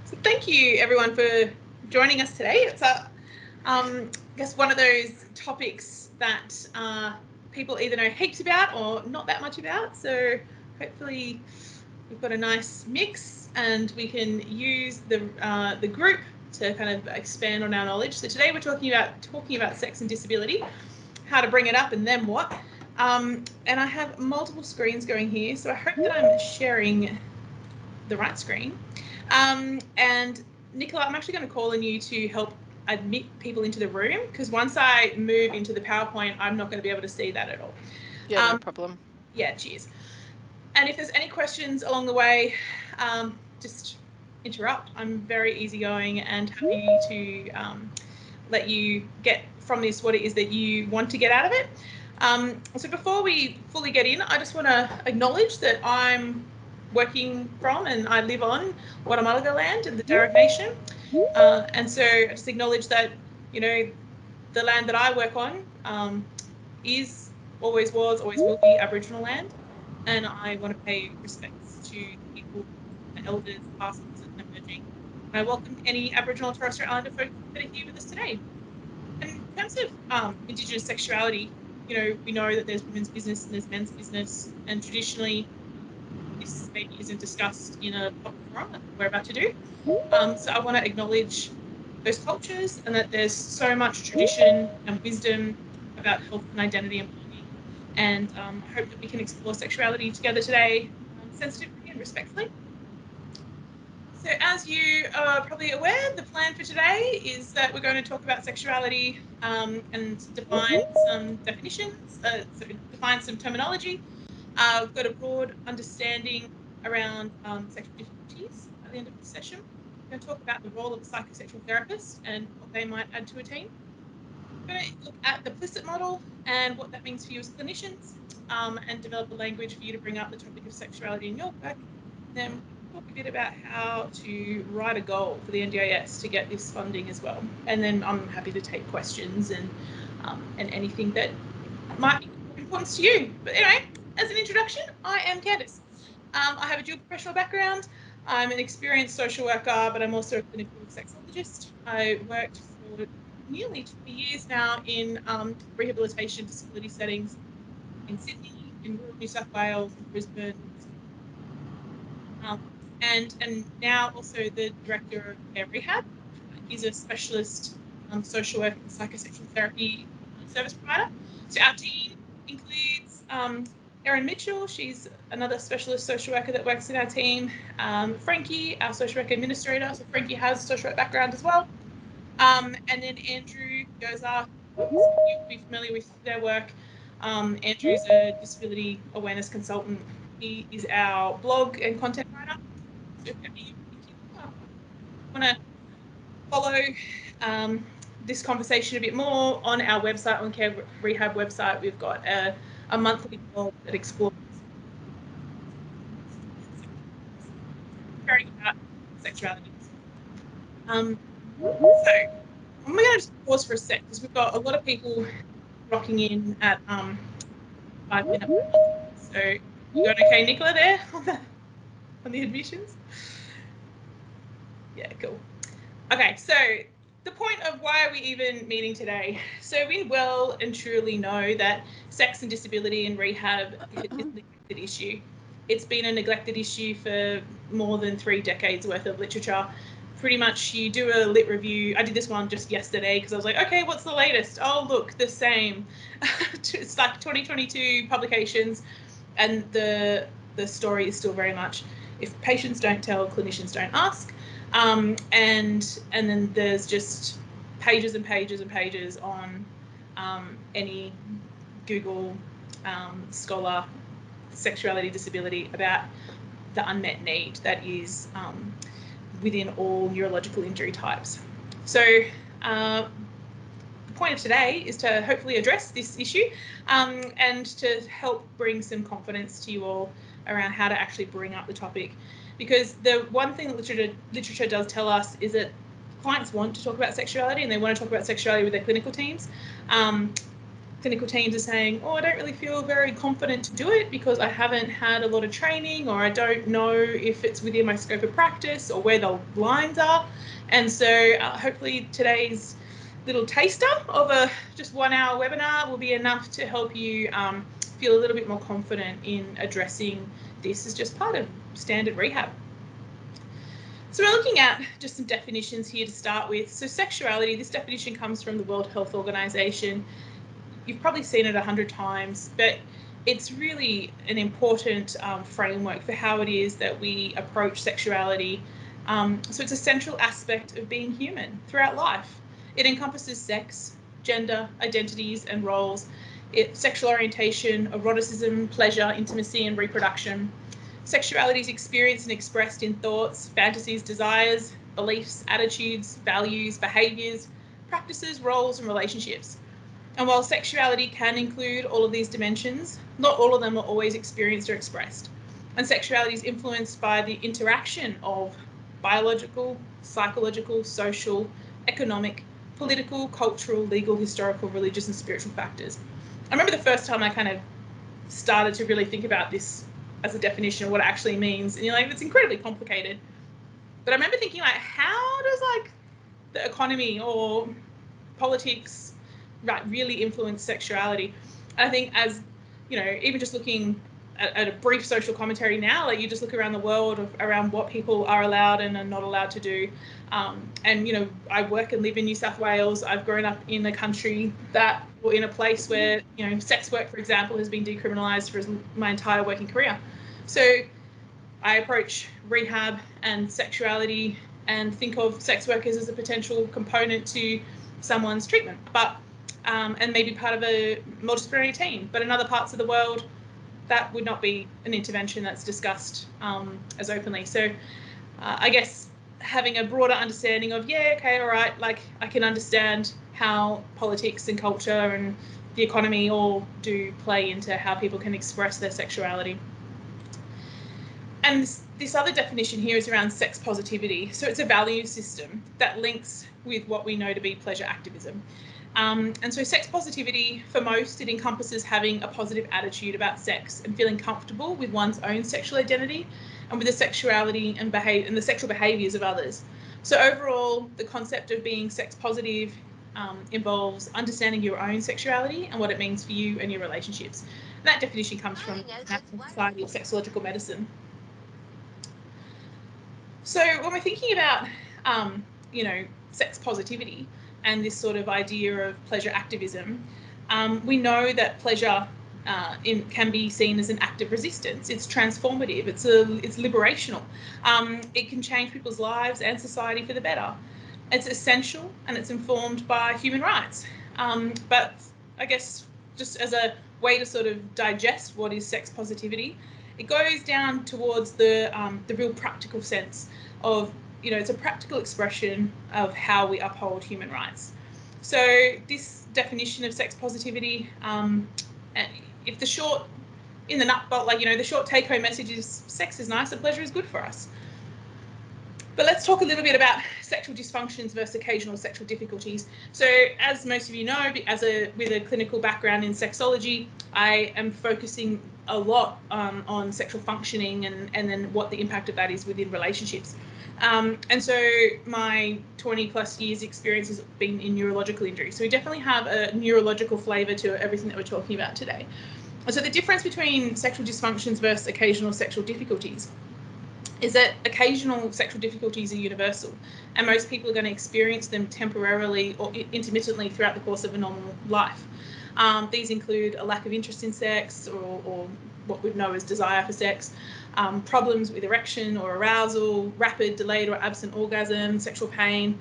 So thank you everyone for joining us today. It's I guess one of those topics that people either know heaps about or not that much about. So hopefully we've got a nice mix and we can use the group to kind of expand on our knowledge. So today we're talking about sex and disability, how to bring it up and then what. And I have multiple screens going here, so I hope that I'm sharing the right screen. And Nicola, I'm actually going to call on you to help admit people into the room, because once I move into the PowerPoint, I'm not going to be able to see that at all. Yeah, no problem. Yeah, cheers. And if there's any questions along the way, just interrupt. I'm very easygoing and happy to let you get from this what it is that you want to get out of it. So before we fully get in, I just want to acknowledge that I'm working from and I live on Wadawurrung land in the Darug Nation. And so I just acknowledge that, you know, the land that I work on is, always was, always will be Aboriginal land. And I want to pay respects to people, the elders, past and emerging. And I welcome any Aboriginal and Torres Strait Islander folks that are here with us today. And in terms of Indigenous sexuality, you know, we know that there's women's business and there's men's business, and traditionally this maybe isn't discussed in a public forum like we're about to do. So I want to acknowledge those cultures and that there's so much tradition and wisdom about health and identity and belonging. And I hope that we can explore sexuality together today, sensitively and respectfully. So as you are probably aware, the plan for today is that we're going to talk about sexuality and define some definitions, define some terminology. We've got a broad understanding around sexual difficulties at the end of the session. We're going to talk about the role of a psychosexual therapist and what they might add to a team. We're going to look at the PLISSIT model and what that means for you as clinicians, and develop a language for you to bring up the topic of sexuality in your work. Then we'll talk a bit about how to write a goal for the NDIS to get this funding as well. And then I'm happy to take questions and anything that might be of importance to you. But anyway, as an introduction, I am Candice. I have a dual professional background. I'm an experienced social worker, but I'm also a clinical sexologist. I worked for nearly 20 years now in rehabilitation disability settings in Sydney, in rural New South Wales, in Brisbane, and now also the director of Care Rehab. He's a specialist social work and psychosexual therapy service provider. So our team includes Erin Mitchell, she's another specialist social worker that works in our team. Frankie, our social work administrator, so Frankie has a social work background as well. And then Andrew Goza, you'll be familiar with their work. Andrew's a disability awareness consultant. He is our blog and content writer. So if you want to follow this conversation a bit more on our website, on Care Rehab website, we've got a monthly blog that explores very about sexuality. So I'm going to just pause for a sec because we've got a lot of people rocking in at 5 minutes. So you got okay, Nicola, there on the admissions? Yeah, cool. Okay, so the point of why are we even meeting today? So we well and truly know that sex and disability in rehab is a neglected issue. It's been a neglected issue for more than 3 decades worth of literature. Pretty much you do a lit review. I did this one just yesterday because I was like, okay, what's the latest? Oh, look, the same. It's like 2022 publications, and the story is still very much, if patients don't tell, clinicians don't ask. And then there's just pages and pages and pages on any Google scholar sexuality disability about the unmet need that is within all neurological injury types. So the point of today is to hopefully address this issue and to help bring some confidence to you all around how to actually bring up the topic. Because the one thing that literature does tell us is that clients want to talk about sexuality and they want to talk about sexuality with their clinical teams. clinical teams are saying, oh, I don't really feel very confident to do it because I haven't had a lot of training, or I don't know if it's within my scope of practice or where the lines are. And so hopefully today's little taster of a just 1 hour webinar will be enough to help you feel a little bit more confident in addressing this as just part of standard rehab. So we're looking at just some definitions here to start with. So sexuality, this definition comes from the World Health Organization. You've probably seen it 100 times, but it's really an important framework for how it is that we approach sexuality. So it's a central aspect of being human throughout life. It encompasses sex, gender, identities and roles, sexual orientation, eroticism, pleasure, intimacy and reproduction. Sexuality is experienced and expressed in thoughts, fantasies, desires, beliefs, attitudes, values, behaviours, practices, roles and relationships. And while sexuality can include all of these dimensions, not all of them are always experienced or expressed. And sexuality is influenced by the interaction of biological, psychological, social, economic, political, cultural, legal, historical, religious and spiritual factors. I remember the first time I kind of started to really think about this as a definition of what it actually means. And you're like, it's incredibly complicated. But I remember thinking, like, how does like the economy or politics really influence sexuality? I think, as you know, even just looking at a brief social commentary now, like you just look around the world around what people are allowed and are not allowed to do. And you know, I work and live in New South Wales. I've grown up in a country that, or in a place where, you know, sex work, for example, has been decriminalised for my entire working career. So I approach rehab and sexuality and think of sex workers as a potential component to someone's treatment, but and maybe part of a multidisciplinary team. But in other parts of the world, that would not be an intervention that's discussed as openly. So I guess having a broader understanding of, yeah, okay, all right, like I can understand how politics and culture and the economy all do play into how people can express their sexuality. And this other definition here is around sex positivity. So it's a value system that links with what we know to be pleasure activism. And so sex positivity, for most, it encompasses having a positive attitude about sex and feeling comfortable with one's own sexual identity and with the sexuality and the sexual behaviours of others. So overall, the concept of being sex positive involves understanding your own sexuality and what it means for you and your relationships. And that definition comes from the Society of Sexological Medicine. So when we're thinking about, you know, sex positivity and this sort of idea of pleasure activism, we know that pleasure can be seen as an act of resistance. It's transformative. It's liberational. It can change people's lives and society for the better. It's essential and it's informed by human rights. But I guess just as a way to sort of digest what is sex positivity, it goes down towards the real practical sense of, you know, it's a practical expression of how we uphold human rights. So this definition of sex positivity, if the short, in the nutshell, like, you know, the short take-home message is sex is nice and pleasure is good for us. But let's talk a little bit about sexual dysfunctions versus occasional sexual difficulties. So as most of you know, with a clinical background in sexology, I am focusing a lot on sexual functioning and then what the impact of that is within relationships. And so my 20 plus years experience has been in neurological injury. So we definitely have a neurological flavour to everything that we're talking about today. And so the difference between sexual dysfunctions versus occasional sexual difficulties is that occasional sexual difficulties are universal, and most people are going to experience them temporarily or intermittently throughout the course of a normal life. These include a lack of interest in sex, or what we know as desire for sex, problems with erection or arousal, rapid, delayed or absent orgasm, sexual pain.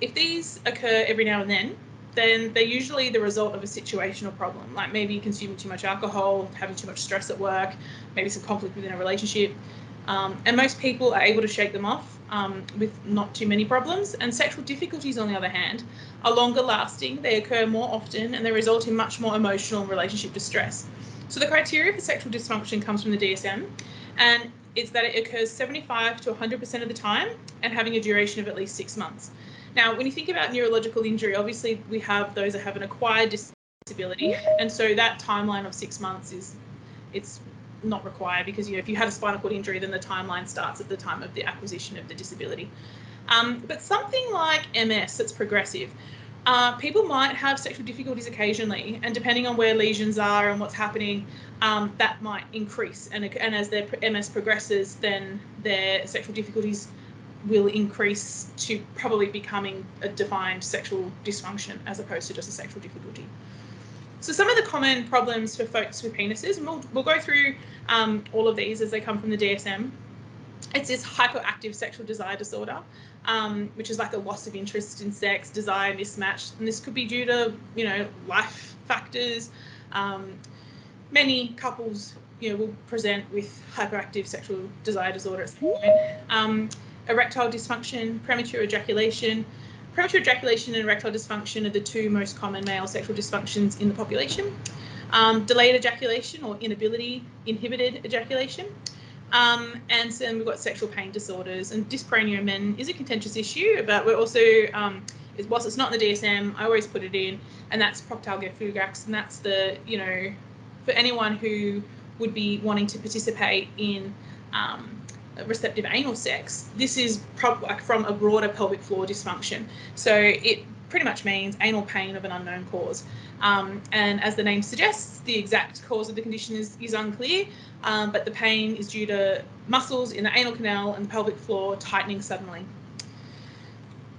If these occur every now and then they're usually the result of a situational problem, like maybe consuming too much alcohol, having too much stress at work, maybe some conflict within a relationship. And most people are able to shake them off with not too many problems. And sexual difficulties, on the other hand, are longer lasting, they occur more often, and they result in much more emotional and relationship distress. So the criteria for sexual dysfunction comes from the DSM, and it's that it occurs 75 to 100% of the time and having a duration of at least 6 months. Now, when you think about neurological injury, obviously we have those that have an acquired disability, and so that timeline of 6 months it's not required, because if you had a spinal cord injury, then the timeline starts at the time of the acquisition of the disability. But something like MS that's progressive, people might have sexual difficulties occasionally, and depending on where lesions are and what's happening, that might increase. And as their MS progresses, then their sexual difficulties will increase to probably becoming a defined sexual dysfunction as opposed to just a sexual difficulty. So some of the common problems for folks with penises, and we'll go through all of these as they come from the DSM. It's this hyperactive sexual desire disorder, which is like a loss of interest in sex, desire mismatch, and this could be due to life factors. Many couples will present with hyperactive sexual desire disorder at some point. Erectile dysfunction, premature ejaculation. Premature ejaculation and erectile dysfunction are the two most common male sexual dysfunctions in the population. Delayed ejaculation or inhibited ejaculation. And then we've got sexual pain disorders, and dyspareunia in men is a contentious issue, but we're also, whilst it's not in the DSM, I always put it in, and that's proctalgia fugax, and that's the, for anyone who would be wanting to participate in receptive anal sex, this is from a broader pelvic floor dysfunction. So it pretty much means anal pain of an unknown cause. And as the name suggests, the exact cause of the condition is unclear, but the pain is due to muscles in the anal canal and the pelvic floor tightening suddenly.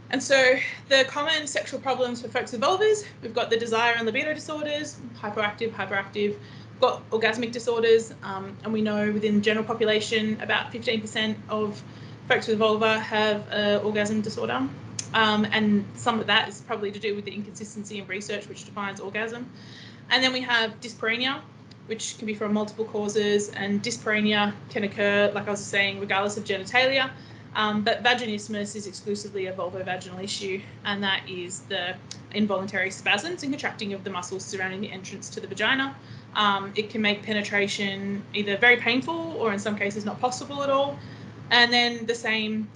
And so the common sexual problems for folks with vulvas, we've got the desire and libido disorders, hyperactive. We've got orgasmic disorders, and we know within the general population about 15% of folks with vulva have an orgasm disorder. And some of that is probably to do with the inconsistency in research which defines orgasm. And then we have dyspareunia, which can be from multiple causes, and dyspareunia can occur, like I was saying, regardless of genitalia. But vaginismus is exclusively a vulvovaginal issue, and that is the involuntary spasms and contracting of the muscles surrounding the entrance to the vagina. It can make penetration either very painful or in some cases not possible at all. And then the same,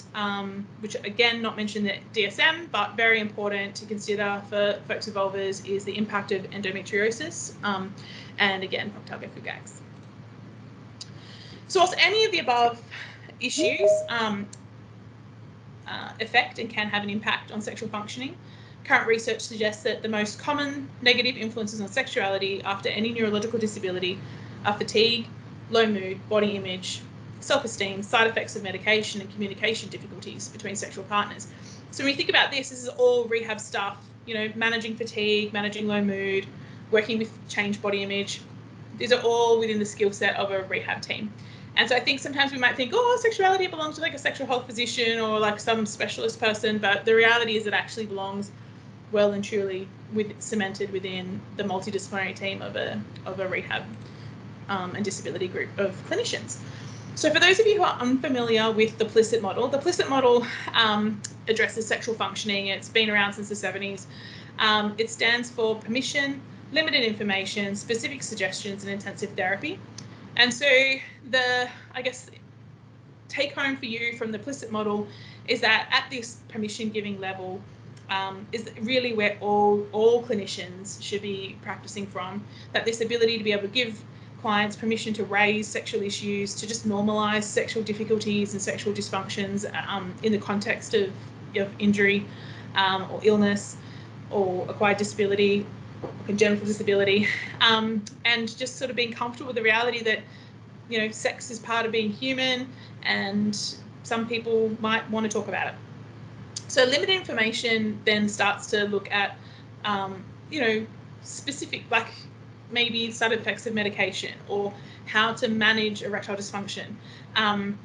which again, not mentioned in the DSM, but very important to consider for folks with vulvas, is the impact of endometriosis, and again, proctalgia fugax. So whilst any of the above issues affect and can have an impact on sexual functioning, current research suggests that the most common negative influences on sexuality after any neurological disability are fatigue, low mood, body image, self-esteem, side effects of medication, and communication difficulties between sexual partners. So when you think about this is all rehab stuff, managing fatigue, managing low mood, working with changed body image. These are all within the skill set of a rehab team. And so I think sometimes we might think, sexuality belongs to like a sexual health physician or like some specialist person, but the reality is it actually belongs well and truly cemented within the multidisciplinary team of a rehab and disability group of clinicians. So for those of you who are unfamiliar with the PLISSIT model, the PLISSIT model addresses sexual functioning. It's been around since the 70s. It stands for permission, limited information, specific suggestions, and intensive therapy. And so I guess, take home for you from the PLISSIT model is that at this permission giving level is really where all clinicians should be practicing from, that this ability to be able to give clients permission to raise sexual issues, to just normalise sexual difficulties and sexual dysfunctions in the context of injury or illness or acquired disability or congenital disability, and just sort of being comfortable with the reality that sex is part of being human, and some people might want to talk about it. So limited information then starts to look at specific, like maybe side effects of medication or how to manage erectile dysfunction, and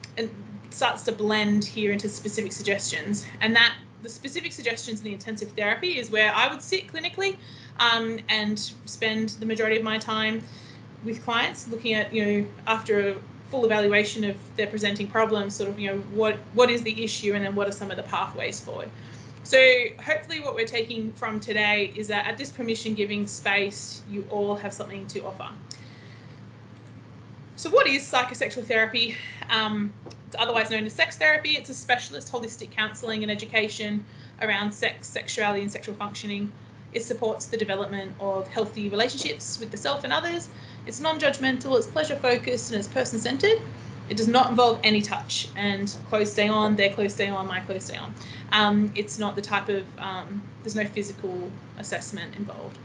starts to blend here into specific suggestions. And that the specific suggestions in the intensive therapy is where I would sit clinically and spend the majority of my time with clients looking at, after a full evaluation of their presenting problems, sort of, what is the issue, and then what are some of the pathways forward. So hopefully what we're taking from today is that at this permission giving space, you all have something to offer. So what is psychosexual therapy? It's otherwise known as sex therapy. It's a specialist holistic counselling and education around sex, sexuality and sexual functioning. It supports the development of healthy relationships with the self and others. It's non-judgmental, it's pleasure-focused, and it's person-centered. It does not involve any touch, and clothes stay on, their clothes stay on, my clothes stay on. It's not the type of, there's no physical assessment involved.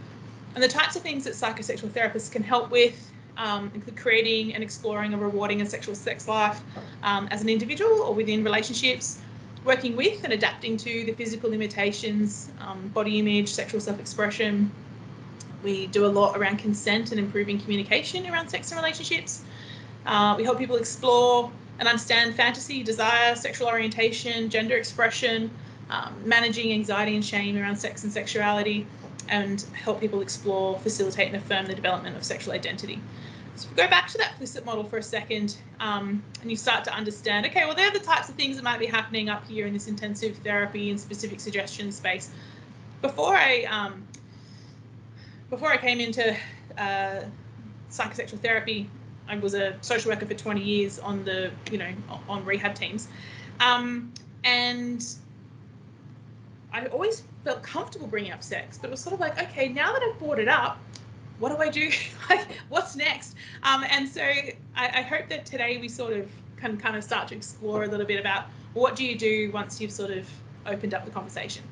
And the types of things that psychosexual therapists can help with include creating and exploring a rewarding and sexual sex life as an individual or within relationships, working with and adapting to the physical limitations, body image, sexual self-expression. We do a lot around consent and improving communication around sex and relationships. We help people explore and understand fantasy, desire, sexual orientation, gender expression, managing anxiety and shame around sex and sexuality, and help people explore, facilitate and affirm the development of sexual identity. So if we go back to that PLISSIT model for a second, and you start to understand, okay, well, they're the types of things that might be happening up here in this intensive therapy and specific suggestion space. Before I came into psychosexual therapy, I was a social worker for 20 years on the, on rehab teams, and I always felt comfortable bringing up sex, but it was sort of like, okay, now that I've brought it up, what do I do? Like, what's next? And so I hope that today we sort of can kind of start to explore a little bit about what do you do once you've sort of opened up the conversation.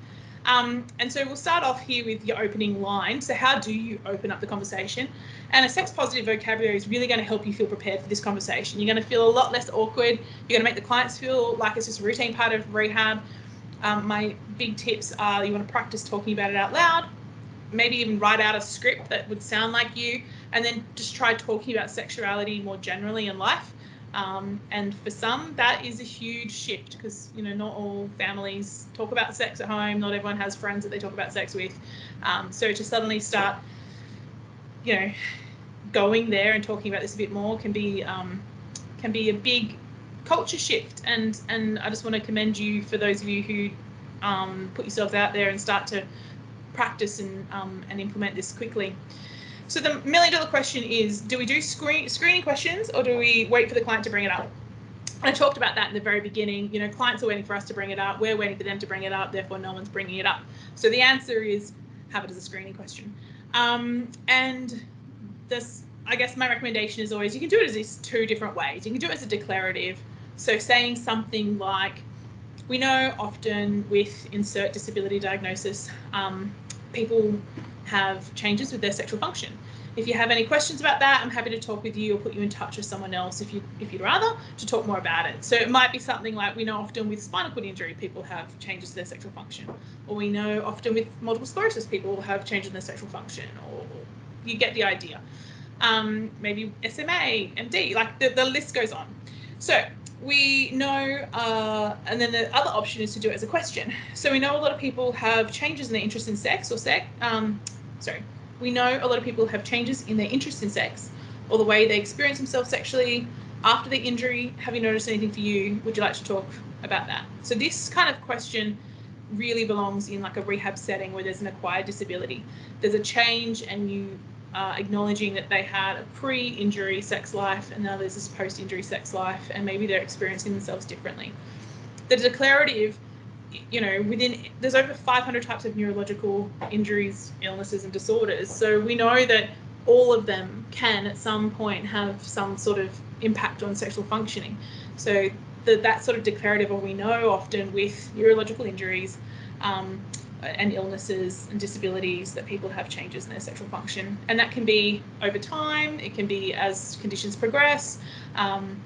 And so we'll start off here with your opening line. So how do you open up the conversation? And a sex positive vocabulary is really going to help you feel prepared for this conversation. You're going to feel a lot less awkward. You're going to make the clients feel like it's just a routine part of rehab. My big tips are you want to practice talking about it out loud, maybe even write out a script that would sound like you, and then just try talking about sexuality more generally in life. And for some, that is a huge shift because, not all families talk about sex at home. Not everyone has friends that they talk about sex with. So to suddenly start, going there and talking about this a bit more can be a big culture shift. And I just want to commend you for those of you who put yourselves out there and start to practice and implement this quickly. So the million-dollar question is, do we do screening questions or do we wait for the client to bring it up? I talked about that in the very beginning. Clients are waiting for us to bring it up. We're waiting for them to bring it up. Therefore, no one's bringing it up. So the answer is have it as a screening question. And this, I guess my recommendation is always you can do it as these two different ways. You can do it as a declarative. So saying something like, we know often with insert disability diagnosis, people have changes with their sexual function. If you have any questions about that, I'm happy to talk with you or put you in touch with someone else if you'd rather to talk more about it. So it might be something like, we know often with spinal cord injury, people have changes to their sexual function, or we know often with multiple sclerosis, people have changes in their sexual function, or you get the idea. Maybe SMA, MD, like the list goes on. So we know, and then the other option is to do it as a question. So we know a lot of people have changes in their interest in sex or we know a lot of people have changes in their interest in sex or the way they experience themselves sexually after the injury. Have you noticed anything for you? Would you like to talk about that? So this kind of question really belongs in like a rehab setting where there's an acquired disability. There's a change and you acknowledging that they had a pre-injury sex life and now there's this post-injury sex life and maybe they're experiencing themselves differently. The declarative, there's over 500 types of neurological injuries, illnesses and disorders. So we know that all of them can at some point have some sort of impact on sexual functioning. So that sort of declarative, or we know often with neurological injuries, and illnesses and disabilities that people have changes in their sexual function, and that can be over time, it can be as conditions progress, and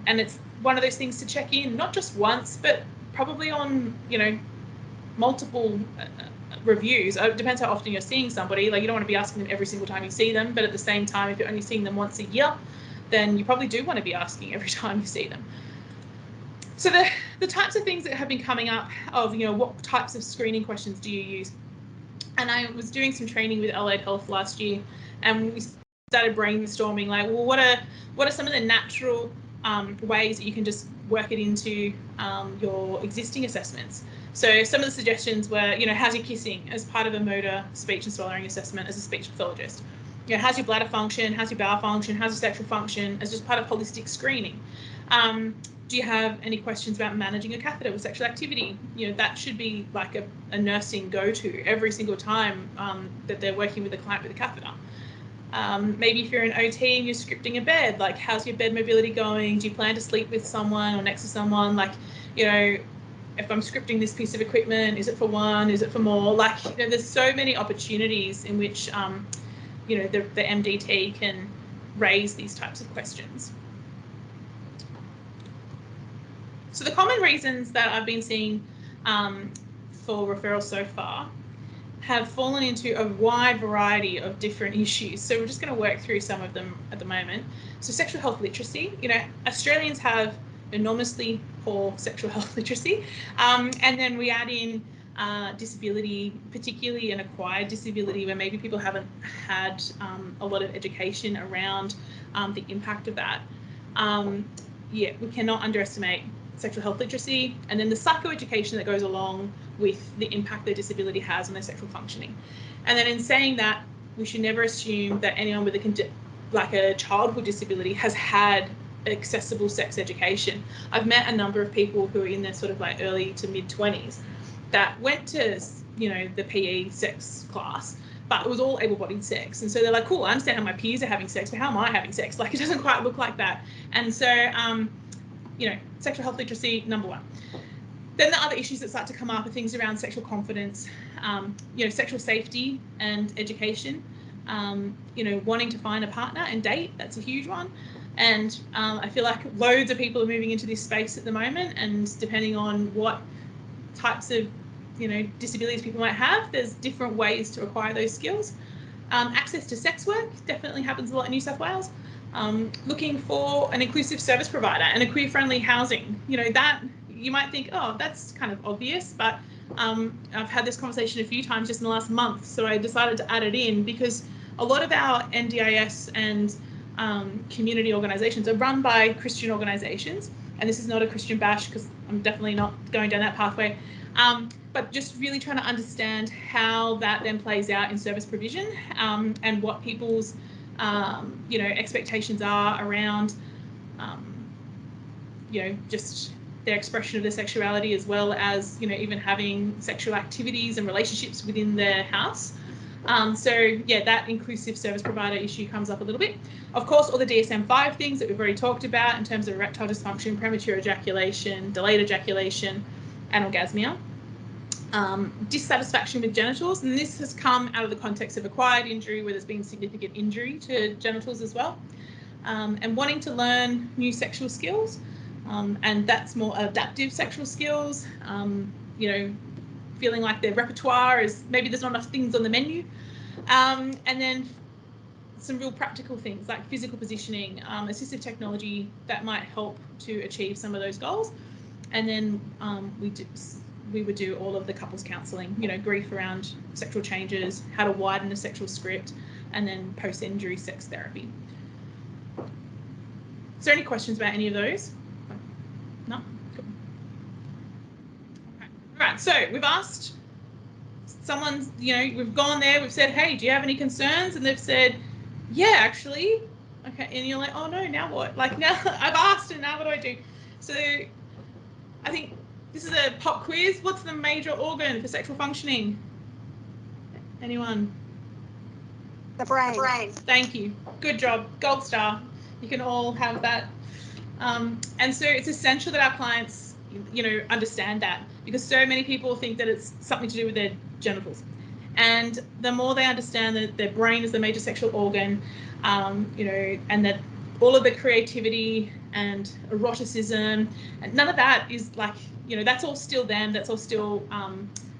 it's one of those things to check in not just once but probably on multiple reviews. It depends how often you're seeing somebody. Like, you don't want to be asking them every single time you see them, but at the same time, if you're only seeing them once a year, then you probably do want to be asking every time you see them. So the types of things that have been coming up of, what types of screening questions do you use? And I was doing some training with Allied Health last year, and we started brainstorming like, well, what are some of the natural ways that you can just work it into your existing assessments? So some of the suggestions were, how's your kissing as part of a motor, speech and swallowing assessment as a speech pathologist? How's your bladder function? How's your bowel function? How's your sexual function as just part of holistic screening? Do you have any questions about managing a catheter with sexual activity? You know, that should be like a nursing go-to every single time that they're working with a client with a catheter. Maybe if you're an OT and you're scripting a bed, like how's your bed mobility going? Do you plan to sleep with someone or next to someone? Like, you know, if I'm scripting this piece of equipment, is it for one? Is it for more? Like, you know, there's so many opportunities in which, you know, the MDT can raise these types of questions. So the common reasons that I've been seeing for referrals so far have fallen into a wide variety of different issues. So we're just going to work through some of them at the moment. So sexual health literacy, you know, Australians have enormously poor sexual health literacy. And then we add in disability, particularly an acquired disability where maybe people haven't had a lot of education around the impact of that. Yeah, we cannot underestimate sexual health literacy, and then the psychoeducation that goes along with the impact their disability has on their sexual functioning. And then in saying that, we should never assume that anyone with a childhood disability has had accessible sex education. I've met a number of people who are in their sort of like early to mid 20s that went to, you know, the PE sex class, but it was all able-bodied sex. And so they're like, cool, I understand how my peers are having sex, but how am I having sex? Like, it doesn't quite look like that. And so, you know, sexual health literacy, number one. Then the other issues that start to come up are things around sexual confidence, you know, sexual safety and education, you know, wanting to find a partner and date, that's a huge one. And I feel like loads of people are moving into this space at the moment, and depending on what types of, you know, disabilities people might have, there's different ways to acquire those skills. Access to sex work definitely happens a lot in New South Wales. Looking for an inclusive service provider and a queer-friendly housing. You know, that you might think, oh, that's kind of obvious, but I've had this conversation a few times just in the last month, so I decided to add it in because a lot of our NDIS and community organisations are run by Christian organisations, and this is not a Christian bash because I'm definitely not going down that pathway, but just really trying to understand how that then plays out in service provision and what people's you know, expectations are around, you know, just their expression of their sexuality, as well as, you know, even having sexual activities and relationships within their house. So yeah, that inclusive service provider issue comes up a little bit. Of course, all the DSM-5 things that we've already talked about in terms of erectile dysfunction, premature ejaculation, delayed ejaculation, and orgasmia. Dissatisfaction with genitals, and this has come out of the context of acquired injury where there's been significant injury to genitals as well, and wanting to learn new sexual skills, and that's more adaptive sexual skills, you know, feeling like their repertoire is, maybe there's not enough things on the menu, and then some real practical things like physical positioning, assistive technology that might help to achieve some of those goals. And then we would do all of the couples counselling, you know, grief around sexual changes, how to widen a sexual script, and then post-injury sex therapy. Is there any questions about any of those? No? Cool. Okay. All right, so we've asked someone, you know, we've gone there, we've said, hey, do you have any concerns? And they've said, yeah, actually. Okay, and you're like, oh no, now what? Like, now I've asked and now what do I do? So I think this is a pop quiz. What's the major organ for sexual functioning? Anyone? The brain. The brain. Thank you. Good job. Gold star. You can all have that. And so it's essential that our clients, you know, understand that, because so many people think that it's something to do with their genitals. And the more they understand that their brain is the major sexual organ, you know, and that all of the creativity and eroticism, and none of that is like, you know, that's all still them, that's all still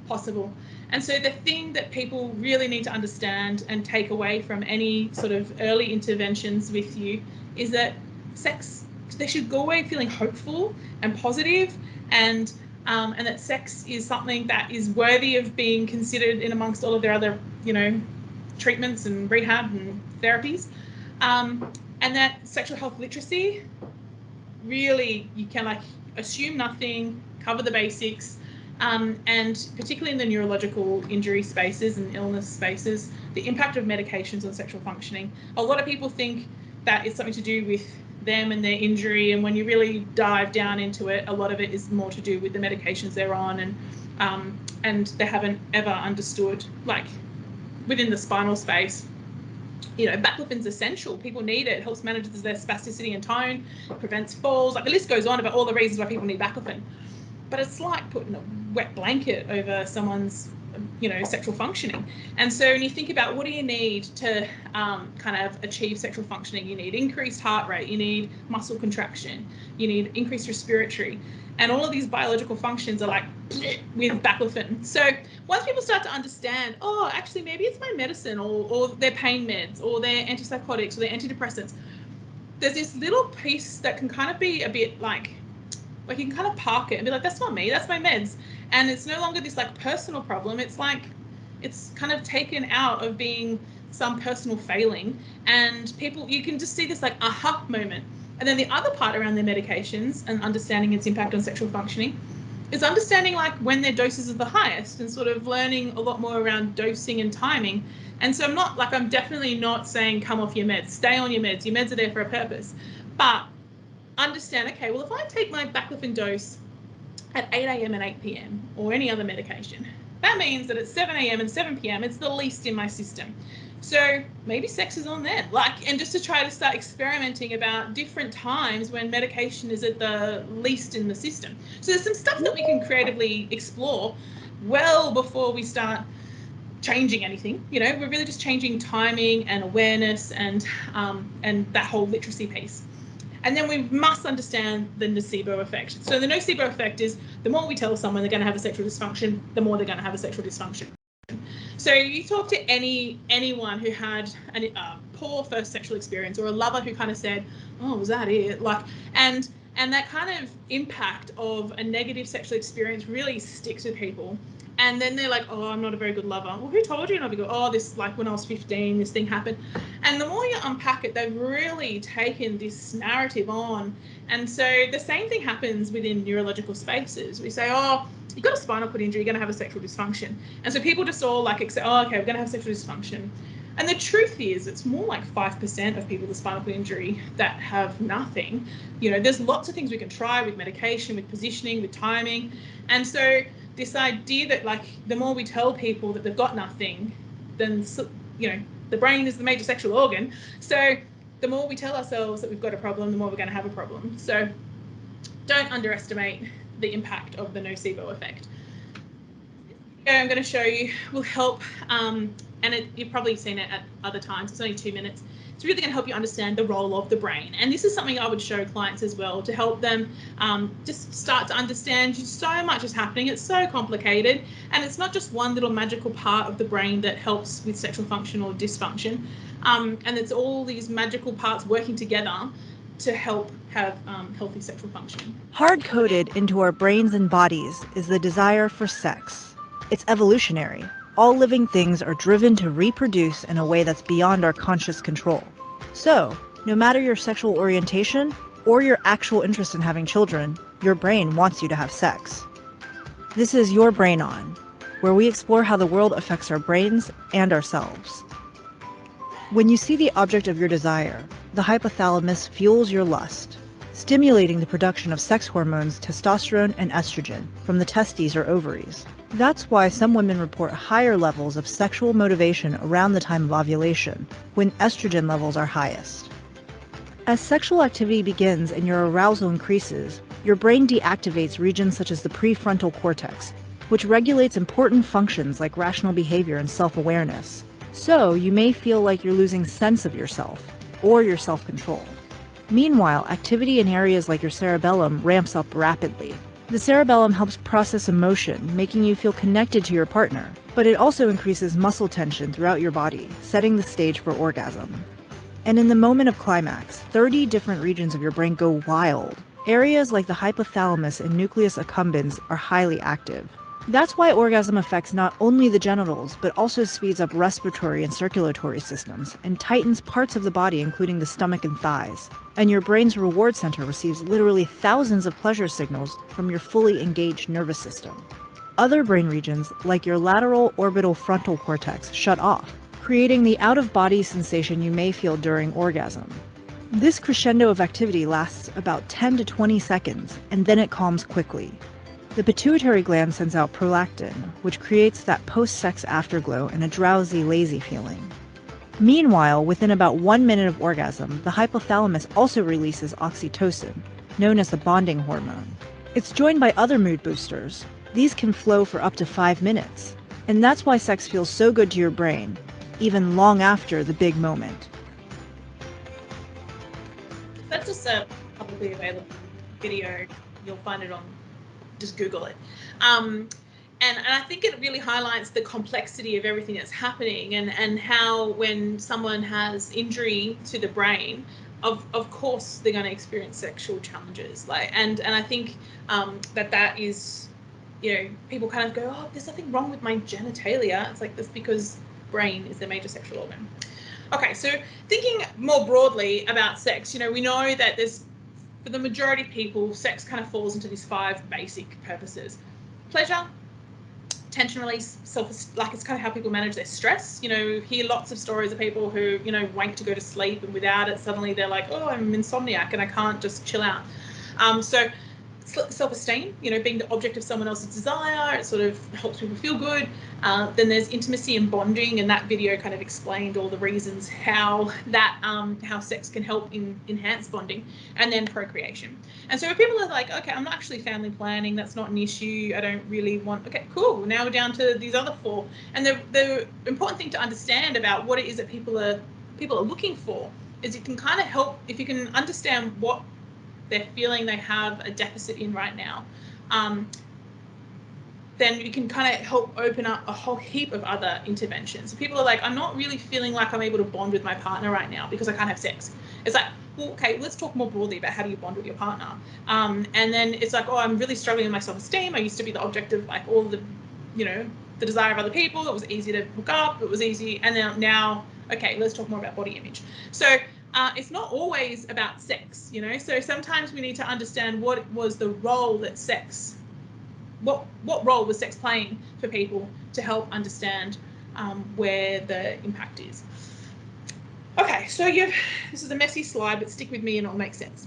possible. And so the thing that people really need to understand and take away from any sort of early interventions with you is that sex, they should go away feeling hopeful and positive, and that sex is something that is worthy of being considered in amongst all of their other, you know, treatments and rehab and therapies. And that sexual health literacy, really, you can like assume nothing, cover the basics, and particularly in the neurological injury spaces and illness spaces, the impact of medications on sexual functioning. A lot of people think that it's something to do with them and their injury. And when you really dive down into it, a lot of it is more to do with the medications they're on, and they haven't ever understood, like within the spinal space, you know, baclofin's essential. People need it. It helps manage their spasticity and tone, prevents falls. Like the list goes on about all the reasons why people need baclofen. But it's like putting a wet blanket over someone's, you know, sexual functioning. And so when you think about what do you need to kind of achieve sexual functioning, you need increased heart rate, you need muscle contraction, you need increased respiratory, and all of these biological functions are like with baclofen. So once people start to understand, oh, actually maybe it's my medicine or their pain meds or their antipsychotics or their antidepressants, there's this little piece that can kind of be a bit like you can kind of park it and be like, that's not me, that's my meds. And it's no longer this like personal problem. It's like, it's kind of taken out of being some personal failing, and people, you can just see this like aha moment. And then the other part around their medications and understanding its impact on sexual functioning is understanding like when their doses are the highest and sort of learning a lot more around dosing and timing. And so I'm definitely not saying come off your meds, stay on your meds. Your meds are there for a purpose, but understand, okay, well, if I take my baclofen dose at 8 a.m. and 8 p.m. or any other medication, that means that at 7 a.m. and 7 p.m. it's the least in my system. So maybe sex is on there, and just to try to start experimenting about different times when medication is at the least in the system. So there's some stuff that we can creatively explore well before we start changing anything. You know, we're really just changing timing and awareness and that whole literacy piece. And then we must understand the nocebo effect. So the nocebo effect is the more we tell someone they're going to have a sexual dysfunction, the more they're going to have a sexual dysfunction. So you talk to anyone who had a poor first sexual experience, or a lover who kind of said, oh, was that it? And that kind of impact of a negative sexual experience really sticks with people. And then they're like, oh, I'm not a very good lover. Well, who told you not to go? Oh, this, like when I was 15, this thing happened. And the more you unpack it, they've really taken this narrative on. And so the same thing happens within neurological spaces. We say, oh, you've got a spinal cord injury, you're going to have a sexual dysfunction. And so people just all like say, oh, okay, we're going to have sexual dysfunction. And the truth is, it's more like 5% of people with spinal cord injury that have nothing. You know, there's lots of things we can try with medication, with positioning, with timing. And so this idea that like the more we tell people that they've got nothing, then, you know, the brain is the major sexual organ. So the more we tell ourselves that we've got a problem, the more we're going to have a problem. So don't underestimate the impact of the nocebo effect. I'm going to show you will help, and you've probably seen it at other times. It's only 2 minutes. It's really going to help you understand the role of the brain. And this is something I would show clients as well to help them just start to understand so much is happening. It's so complicated, and it's not just one little magical part of the brain that helps with sexual function or dysfunction. And it's all these magical parts working together to help have healthy sexual function. Hard-coded into our brains and bodies is the desire for sex. It's evolutionary. All living things are driven to reproduce in a way that's beyond our conscious control. So, no matter your sexual orientation or your actual interest in having children, your brain wants you to have sex. This is Your Brain On, where we explore how the world affects our brains and ourselves. When you see the object of your desire, the hypothalamus fuels your lust, stimulating the production of sex hormones testosterone and estrogen from the testes or ovaries. That's why some women report higher levels of sexual motivation around the time of ovulation, when estrogen levels are highest. As sexual activity begins and your arousal increases, your brain deactivates regions such as the prefrontal cortex, which regulates important functions like rational behavior and self-awareness. So you may feel like you're losing sense of yourself or your self-control. Meanwhile, activity in areas like your cerebellum ramps up rapidly. The cerebellum helps process emotion, making you feel connected to your partner, but it also increases muscle tension throughout your body, setting the stage for orgasm. And in the moment of climax, 30 different regions of your brain go wild. Areas like the hypothalamus and nucleus accumbens are highly active. That's why orgasm affects not only the genitals, but also speeds up respiratory and circulatory systems and tightens parts of the body, including the stomach and thighs. And your brain's reward center receives literally thousands of pleasure signals from your fully engaged nervous system. Other brain regions, like your lateral orbital frontal cortex, shut off, creating the out-of-body sensation you may feel during orgasm. This crescendo of activity lasts about 10 to 20 seconds, and then it calms quickly. The pituitary gland sends out prolactin, which creates that post-sex afterglow and a drowsy, lazy feeling. Meanwhile, within about 1 minute of orgasm, the hypothalamus also releases oxytocin, known as the bonding hormone. It's joined by other mood boosters. These can flow for up to 5 minutes. And that's why sex feels so good to your brain, even long after the big moment. That's just a publicly available video. You'll find it on, just Google it. And I think it really highlights the complexity of everything that's happening, and how when someone has injury to the brain, of course they're going to experience sexual challenges. And I think that is, people kind of go, oh, there's nothing wrong with my genitalia. It's like, that's because brain is the major sexual organ. Okay, so thinking more broadly about sex, we know that for the majority of people, sex kind of falls into these 5 basic purposes: pleasure, tension release, it's kind of how people manage their stress. Hear lots of stories of people who, wank to go to sleep, and without it, suddenly they're like, oh, I'm insomniac and I can't just chill out. So self-esteem, being the object of someone else's desire, it sort of helps people feel good. Then there's intimacy and bonding, and that video kind of explained all the reasons how sex can help enhance bonding. And then procreation. And so if people are like, okay, I'm not actually family planning, that's not an issue, I don't really want, okay, cool, now we're down to these other 4. And the important thing to understand about what it is that people are looking for is it can kind of help if you can understand what they're feeling they have a deficit in right now, then you can kind of help open up a whole heap of other interventions. So people are like, I'm not really feeling like I'm able to bond with my partner right now because I can't have sex. It's like, well, okay, let's talk more broadly about how do you bond with your partner. And then it's like, oh, I'm really struggling with my self-esteem. I used to be the object of like all the, the desire of other people. It was easy to hook up. It was easy. And then now, okay, let's talk more about body image. So it's not always about sex, so sometimes we need to understand what was the role that sex, what role was sex playing for people to help understand where the impact is. Okay, so this is a messy slide, but stick with me and it'll make sense.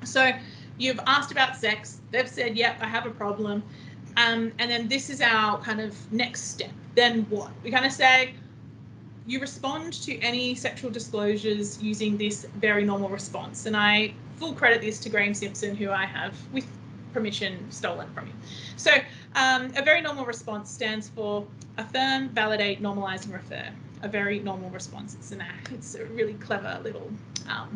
So you've asked about sex, they've said, yep, I have a problem. And then this is our kind of next step. Then what? We kind of say, you respond to any sexual disclosures using this very normal response. And I full credit this to Graham Simpson, who I have, with permission, stolen from him. So a very normal response stands for affirm, validate, normalize, and refer. A very normal response. It's a really clever little, I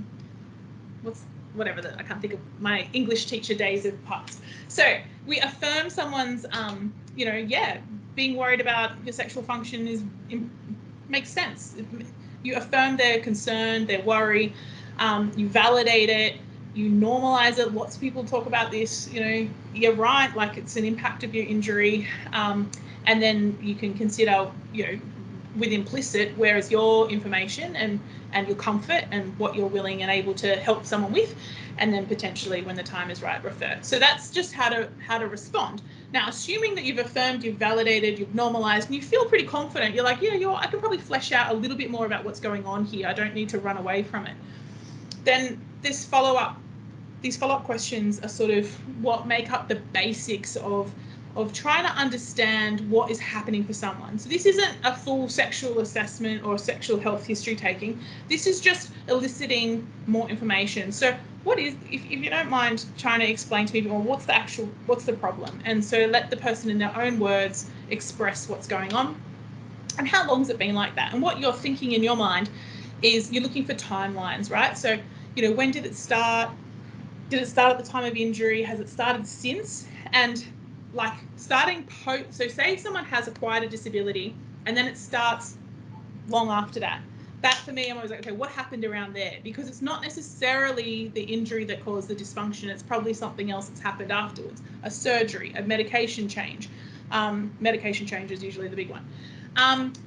can't think of, my English teacher days have passed. So we affirm someone's, being worried about your sexual function makes sense. You affirm their concern, their worry, you validate it, you normalize it. Lots of people talk about this, you're right, like it's an impact of your injury. And then you can consider, with PLISSIT, where is your information and your comfort and what you're willing and able to help someone with, and then potentially when the time is right, refer. So that's just how to respond. Now, assuming that you've affirmed, you've validated, you've normalized, and you feel pretty confident, you're like, yeah, I can probably flesh out a little bit more about what's going on here. I don't need to run away from it. Then these follow-up questions are sort of what make up the basics of trying to understand what is happening for someone. So this isn't a full sexual assessment or sexual health history taking. This is just eliciting more information. So if you don't mind trying to explain to people, what's the problem? And so let the person in their own words express what's going on and how long's it been like that. And what you're thinking in your mind is you're looking for timelines, right? So, when did it start? Did it start at the time of injury? Has it started since? And like starting so say someone has acquired a disability and then it starts long after that. That for me, I'm always like, okay, what happened around there? Because it's not necessarily the injury that caused the dysfunction. It's probably something else that's happened afterwards. A surgery, a medication change. Medication change is usually the big one.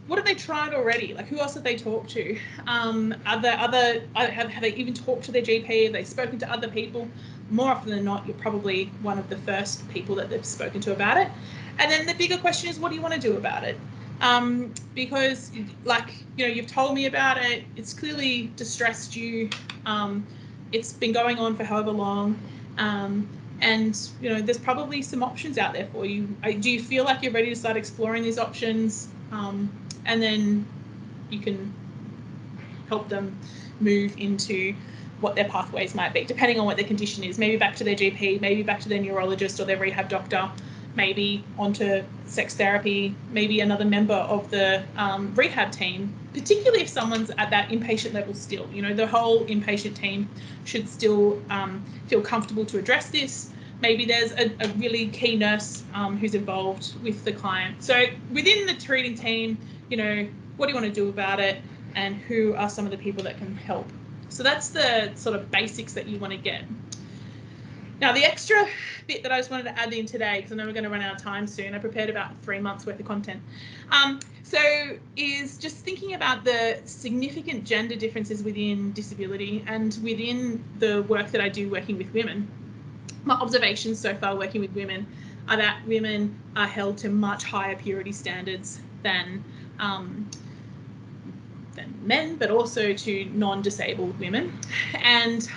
What have they tried already? Like, who else have they talked to? Have they even talked to their GP? Have they spoken to other people? More often than not, you're probably one of the first people that they've spoken to about it. And then the bigger question is, what do you want to do about it? because, like, you know, you've told me about it. It's clearly distressed you. It's been going on for however long. And, you know, there's probably some options out there for you. Do you feel like you're ready to start exploring these options? And then you can help them move into what their pathways might be, depending on what their condition is. Maybe back to their GP, maybe back to their neurologist or their rehab doctor, maybe onto sex therapy, maybe another member of the rehab team, particularly if someone's at that inpatient level still. You know, the whole inpatient team should still feel comfortable to address this. Maybe there's a really key nurse who's involved with the client. So within the treating team, you know, what do you want to do about it, and who are some of the people that can help? So that's the sort of basics that you want to get. Now, the extra bit that I just wanted to add in today, because I know we're going to run out of time soon, I prepared about 3 months worth of content. So is just thinking about the significant gender differences within disability and within the work that I do working with women. My observations so far working with women are that women are held to much higher purity standards than men, but also to non-disabled women, and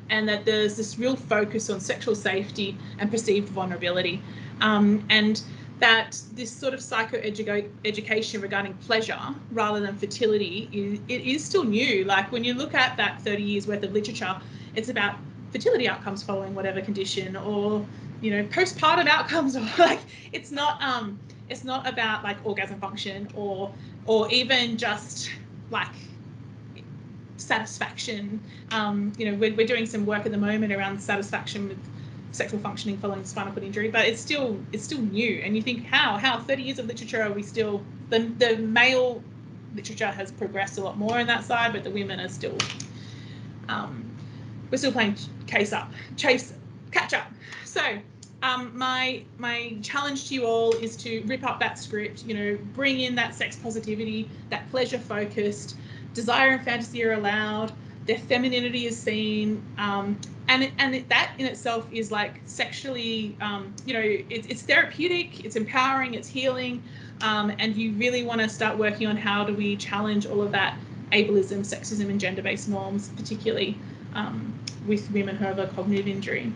that there's this real focus on sexual safety and perceived vulnerability, and that this sort of psychoeducation regarding pleasure rather than fertility is still new. Like, when you look at that 30 years worth of literature, it's about fertility outcomes following whatever condition, or, you know, postpartum outcomes, or like, it's not about like orgasm function or even just like satisfaction. You know, we're doing some work at the moment around satisfaction with sexual functioning following spinal cord injury, but it's still new. And you think, how 30 years of literature are we still, the male literature has progressed a lot more in that side, but the women are still, we're still playing catch up. So my challenge to you all is to rip up that script, you know, bring in that sex positivity, that pleasure focused, desire and fantasy are allowed, their femininity is seen, and that in itself is like sexually, you know, it's therapeutic, it's empowering, it's healing, and you really want to start working on how do we challenge all of that ableism, sexism, and gender-based norms, particularly with women who have a cognitive injury.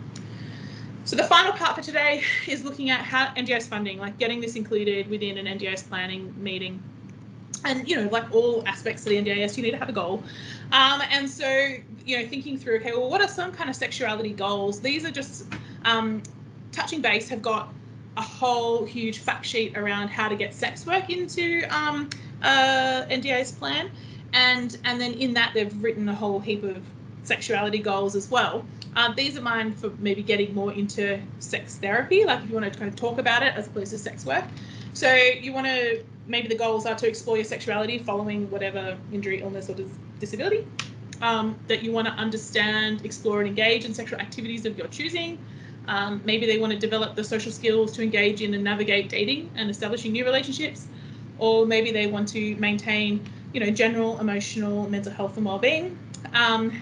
So the final part for today is looking at how NDIS funding, like getting this included within an NDIS planning meeting. And, you know, like all aspects of the NDIS, you need to have a goal. And so, you know, thinking through, okay, well, what are some kind of sexuality goals? These are just, Touching Base have got a whole huge fact sheet around how to get sex work into NDIS plan. And then in that, they've written a whole heap of sexuality goals as well. These are mine for maybe getting more into sex therapy, like if you want to kind of talk about it as opposed to sex work. So you want to, maybe the goals are to explore your sexuality following whatever injury, illness, or disability. That you want to understand, explore, and engage in sexual activities of your choosing. Maybe they want to develop the social skills to engage in and navigate dating and establishing new relationships. Or maybe they want to maintain, you know, general emotional, mental health and well-being.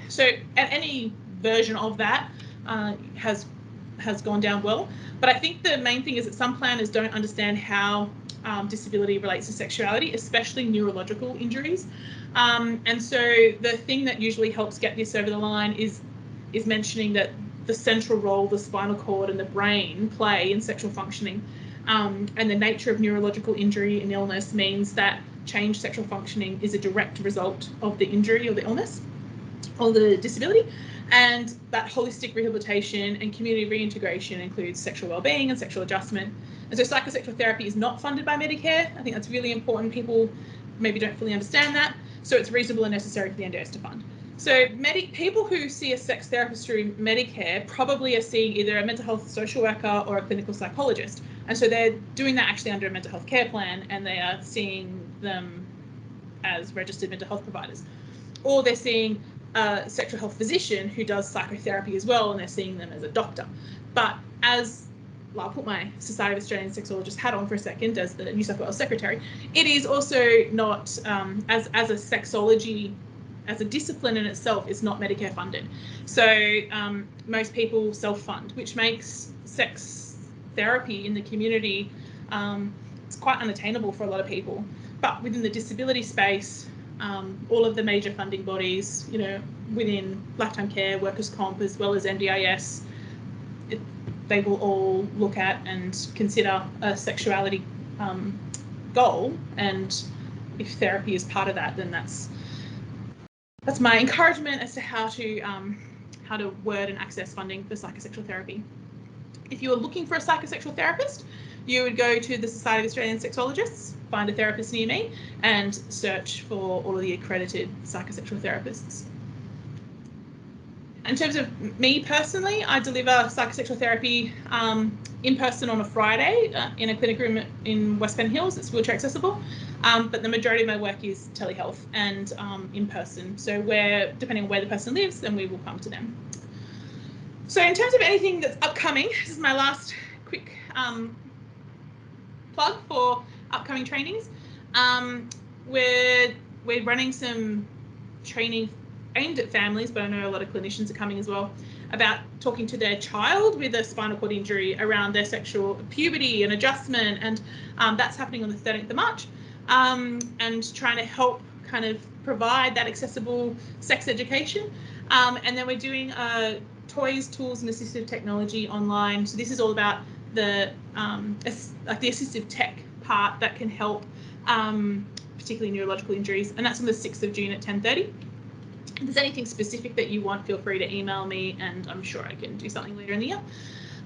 So at any version of that has gone down well. But I think the main thing is that some planners don't understand how disability relates to sexuality, especially neurological injuries. And so the thing that usually helps get this over the line is mentioning that the central role the spinal cord and the brain play in sexual functioning, and the nature of neurological injury and illness means that changed sexual functioning is a direct result of the injury or the illness or the disability, and that holistic rehabilitation and community reintegration includes sexual wellbeing and sexual adjustment. And so psychosexual therapy is not funded by Medicare. I think that's really important. People maybe don't fully understand that. So it's reasonable and necessary for the NDIS to fund. So people who see a sex therapist through Medicare probably are seeing either a mental health social worker or a clinical psychologist. And so they're doing that actually under a mental health care plan, and they are seeing them as registered mental health providers. Or they're seeing a sexual health physician who does psychotherapy as well, and they're seeing them as a doctor. But I'll put my Society of Australian Sexologists hat on for a second as the New South Wales Secretary. It is also not, as a sexology, as a discipline in itself, is not Medicare funded. So most people self-fund, which makes sex therapy in the community it's quite unattainable for a lot of people. But within the disability space, all of the major funding bodies, within lifetime care, workers' comp, as well as NDIS, they will all look at and consider a sexuality goal, and if therapy is part of that, then that's my encouragement as to how to word and access funding for psychosexual therapy. If you are looking for a psychosexual therapist, you would go to the Society of Australian Sexologists, find a therapist near me, and search for all of the accredited psychosexual therapists. In terms of me personally, I deliver psychosexual therapy in person on a Friday in a clinic room in West Penn Hills. It's wheelchair accessible, but the majority of my work is telehealth and in person. So depending on where the person lives, then we will come to them. So in terms of anything that's upcoming, this is my last quick plug for upcoming trainings. We're running some training aimed at families, but I know a lot of clinicians are coming as well, about talking to their child with a spinal cord injury around their sexual puberty and adjustment, and that's happening on the 13th of March, and trying to help kind of provide that accessible sex education. And then we're doing toys, tools, and assistive technology online. So this is all about the assistive tech part that can help, particularly neurological injuries, and that's on the 6th of June at 10:30. If there's anything specific that you want, feel free to email me, and I'm sure I can do something later in the year.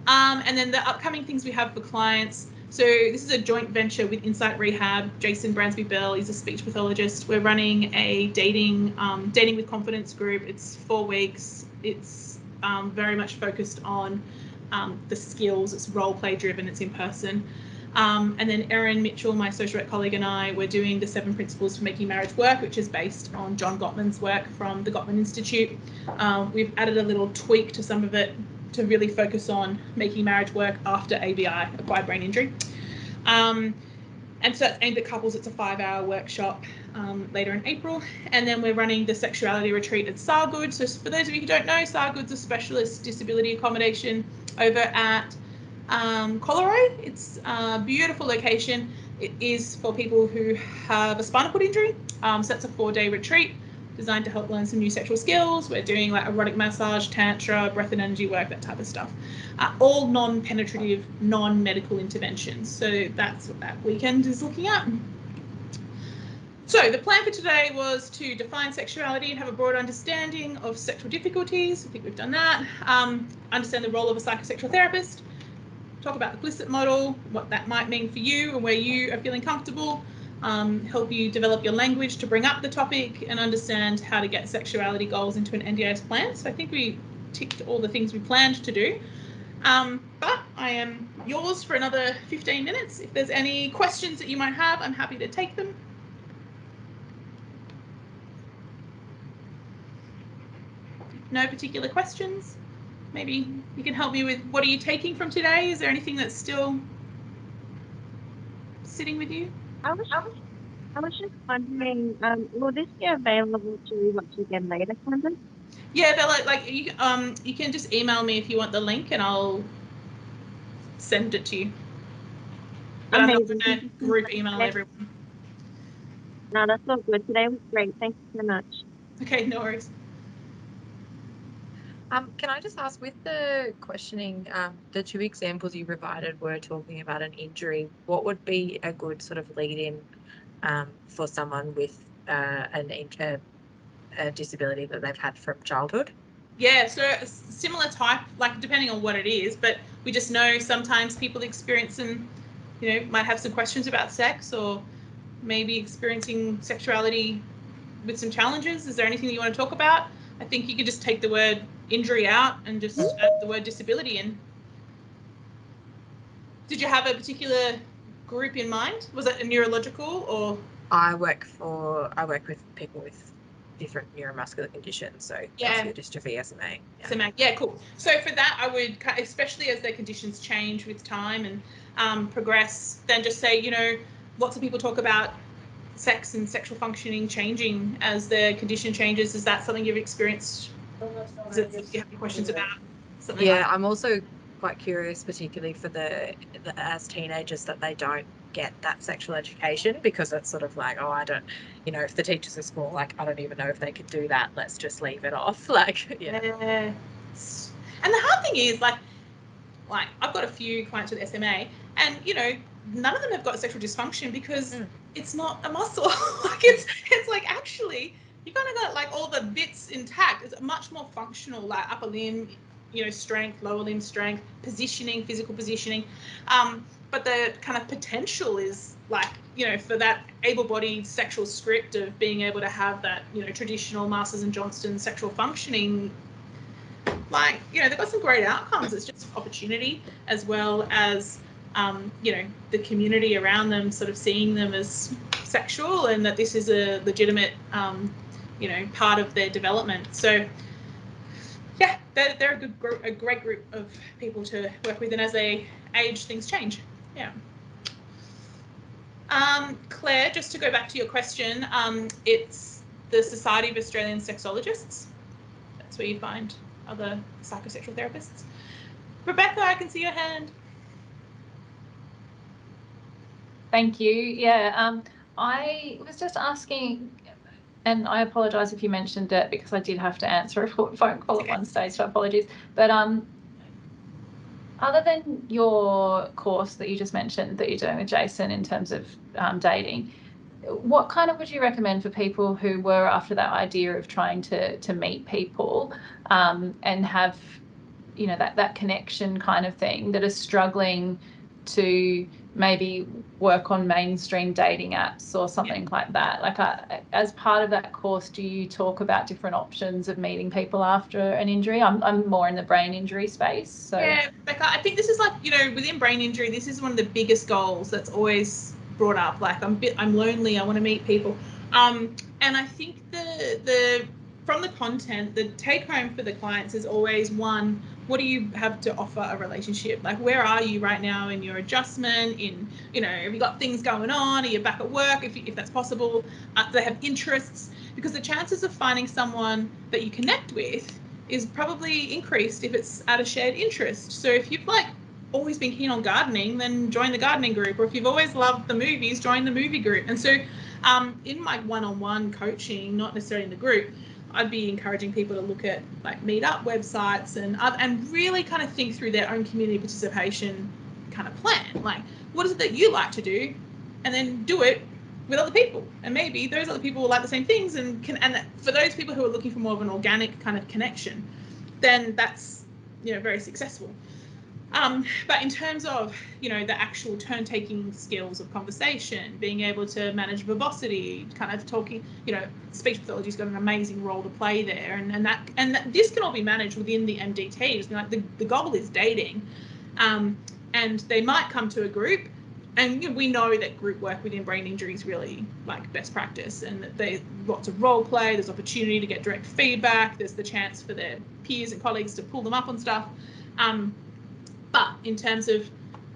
And then the upcoming things we have for clients. So this is a joint venture with Insight Rehab. Jason Bransby Bell is a speech pathologist. We're running a dating with confidence group. It's 4 weeks. It's very much focused on the skills. It's role play driven. It's in person. And then Erin Mitchell, my social work colleague, and I, we're doing the 7 Principles for Making Marriage Work, which is based on John Gottman's work from the Gottman Institute. We've added a little tweak to some of it to really focus on making marriage work after ABI, acquired brain injury. And so that's aimed at couples. It's a 5-hour workshop later in April. And then we're running the sexuality retreat at Sargood. So for those of you who don't know, Sargood's a specialist disability accommodation over at Collaroy. It's a beautiful location. It is for people who have a spinal cord injury. So that's a 4-day retreat designed to help learn some new sexual skills. We're doing like erotic massage, tantra, breath and energy work, that type of stuff. All non-penetrative, non-medical interventions. So that's what that weekend is looking at. So the plan for today was to define sexuality and have a broad understanding of sexual difficulties. I think we've done that. Understand the role of a psychosexual therapist. Talk about the PLISSIT model, what that might mean for you and where you are feeling comfortable. Help you develop your language to bring up the topic and understand how to get sexuality goals into an NDIS plan. So I think we ticked all the things we planned to do. But I am yours for another 15 minutes. If there's any questions that you might have, I'm happy to take them. No particular questions? Maybe you can help me with, what are you taking from today? Is there anything that's still sitting with you? I was just wondering, will this be available to watch again later, Candice? Yeah, Bella, you can just email me if you want the link and I'll send it to you. But amazing. I'm not going to group email everyone. No, that's all good. Today was great. Thank you so much. Okay, no worries. Can I just ask, with the questioning, the 2 examples you provided were talking about an injury. What would be a good sort of lead-in for someone with a disability that they've had from childhood? Yeah, so a similar type, like depending on what it is, but we just know sometimes people experience some, might have some questions about sex, or maybe experiencing sexuality with some challenges. Is there anything that you want to talk about? I think you could just take the word injury out and just add the word disability in. Did you have a particular group in mind? Was it a neurological or? I work with people with different neuromuscular conditions, so muscular dystrophy, SMA. Yeah, cool. So for that, I would, especially as their conditions change with time and progress, then just say, lots of people talk about sex and sexual functioning changing as their condition changes. Is that something you've experienced? Do you have any questions about something? Yeah, I'm also quite curious, particularly for the as teenagers, that they don't get that sexual education, because it's sort of like, oh, I don't, you know, if the teachers are small, like, I don't even know if they could do that. Let's just leave it off. Like, yeah. And the hard thing is, like I've got a few clients with SMA, and you know, none of them have got sexual dysfunction because it's not a muscle. Like it's like, actually you kind of got like all the bits intact. It's much more functional, like upper limb, you know, strength, lower limb strength, positioning, physical positioning. But the kind of potential is like, you know, for that able-bodied sexual script of being able to have that, you know, traditional Masters and Johnston sexual functioning, like, you know, they've got some great outcomes. It's just opportunity, as well as, you know, the community around them sort of seeing them as sexual, and that this is a legitimate, you know, part of their development. So, yeah, they're a good group, a great group of people to work with, and as they age, things change. Yeah. Claire, just to go back to your question, it's the Society of Australian Sexologists. That's where you find other psychosexual therapists. Rebecca, I can see your hand. Thank you. Yeah, I was just asking, and I apologise if you mentioned it because I did have to answer a phone call at one stage, so apologies. But other than your course that you just mentioned that you're doing with Jason in terms of dating, what kind of would you recommend for people who were after that idea of trying to meet people and have, you know, that connection kind of thing, that are struggling to maybe work on mainstream dating apps or something like that? Like, as part of that course, do you talk about different options of meeting people after an injury? I'm more in the brain injury space. So yeah, Becca, I think this is like, you know, within brain injury, this is one of the biggest goals that's always brought up. Like, I'm lonely, I want to meet people. And I think the from the content, the take home for the clients is always, one, what do you have to offer a relationship? Like, where are you right now in your adjustment? In, you know, have you got things going on? Are you back at work, if that's possible? Do they have interests? Because the chances of finding someone that you connect with is probably increased if it's at a shared interest. So if you've like always been keen on gardening, then join the gardening group. Or if you've always loved the movies, join the movie group. And so in my one-on-one coaching, not necessarily in the group, I'd be encouraging people to look at like meetup websites and really kind of think through their own community participation kind of plan. Like, what is it that you like to do? And then do it with other people. And maybe those other people will like the same things, and for those people who are looking for more of an organic kind of connection, then that's, you know, very successful. But in terms of, you know, the actual turn-taking skills of conversation, being able to manage verbosity, kind of talking, you know, speech pathology's got an amazing role to play there, and that this can all be managed within the MDT. It's like the goal is dating, and they might come to a group, and you know, we know that group work within brain injury is really like best practice, and that there's lots of role play, there's opportunity to get direct feedback, there's the chance for their peers and colleagues to pull them up on stuff. But in terms of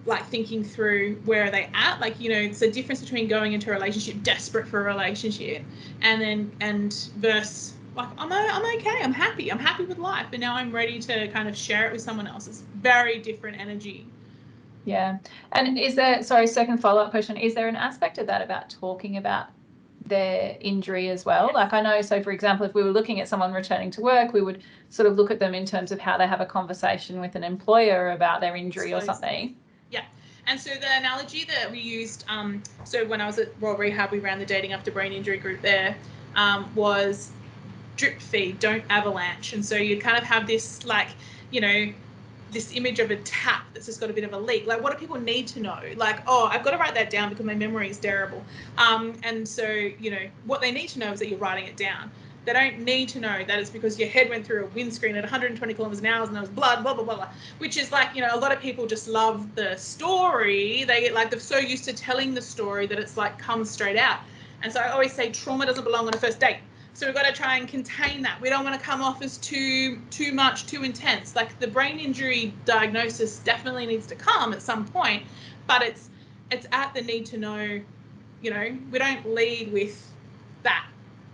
like thinking through where are they at, like, you know, it's a difference between going into a relationship desperate for a relationship and versus like, I'm okay, I'm happy with life, and now I'm ready to kind of share it with someone else. It's very different energy. yeah. And is there, sorry, second follow-up question, is there an aspect of that about talking about their injury as well? Yes. Like, I know, so for example, if we were looking at someone returning to work, we would sort of look at them in terms of how they have a conversation with an employer about their injury or something. Yeah. And so the analogy that we used, so when I was at Worker Rehab, we ran the Dating After Brain Injury group there, was drip feed, don't avalanche. And so you kind of have this, like, you know, this image of a tap that's just got a bit of a leak. Like, what do people need to know? Like, oh, I've got to write that down because my memory is terrible. And so, you know, what they need to know is that you're writing it down. They don't need to know that it's because your head went through a windscreen at 120 kilometers an hour and there was blood, blah, blah, blah, blah, which is like, you know, a lot of people just love the story. They get like, they're so used to telling the story that it's like comes straight out. And so I always say trauma doesn't belong on a first date. So we've got to try and contain that. We don't want to come off as too much, too intense. Like, the brain injury diagnosis definitely needs to come at some point, but it's at the need to know, you know, we don't lead with that.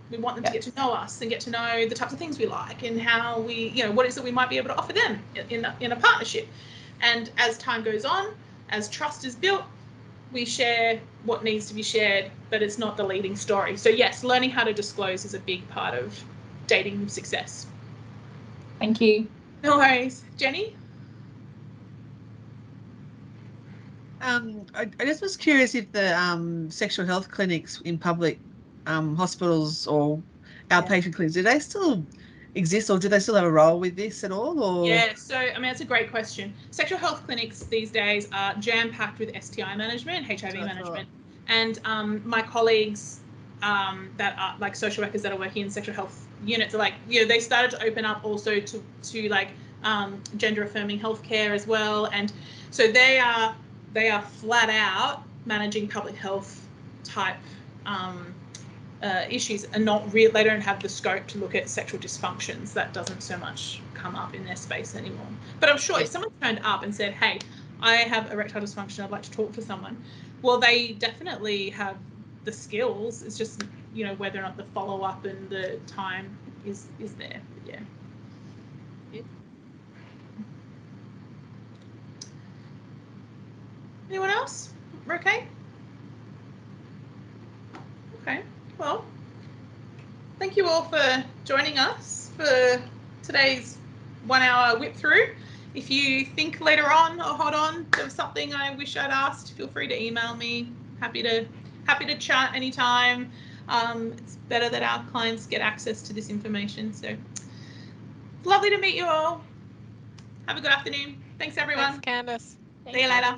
We want them to get to know us and get to know the types of things we like and how we, you know, what is it we might be able to offer them in a partnership. And as time goes on, as trust is built, we share what needs to be shared, but it's not the leading story. So yes, learning how to disclose is a big part of dating success. Thank you. No worries. Jenny? I just was curious if the sexual health clinics in public hospitals or outpatient clinics, do they still exist, or do they still have a role with this at all? Or Yeah, so I mean, that's a great question. Sexual health clinics these days are jam-packed with STI management, HIV management, and my colleagues that are like social workers that are working in sexual health units are like, you know, they started to open up also to like gender affirming healthcare as well, and so they are flat out managing public health type issues, and not real. They don't have the scope to look at sexual dysfunctions. That doesn't so much come up in their space anymore. But I'm sure if someone turned up and said, "Hey, I have erectile dysfunction. I'd like to talk to someone," well, they definitely have the skills. It's just, you know, whether or not the follow up and the time is there. But yeah. Anyone else? We're okay? Okay. Well, thank you all for joining us for today's 1 hour whip through. If you think later on, or hold on, there was something I wish I'd asked, feel free to email me. Happy to chat anytime. It's better that our clients get access to this information. So it's lovely to meet you all. Have a good afternoon. Thanks, everyone. Thanks, Candice. See you later.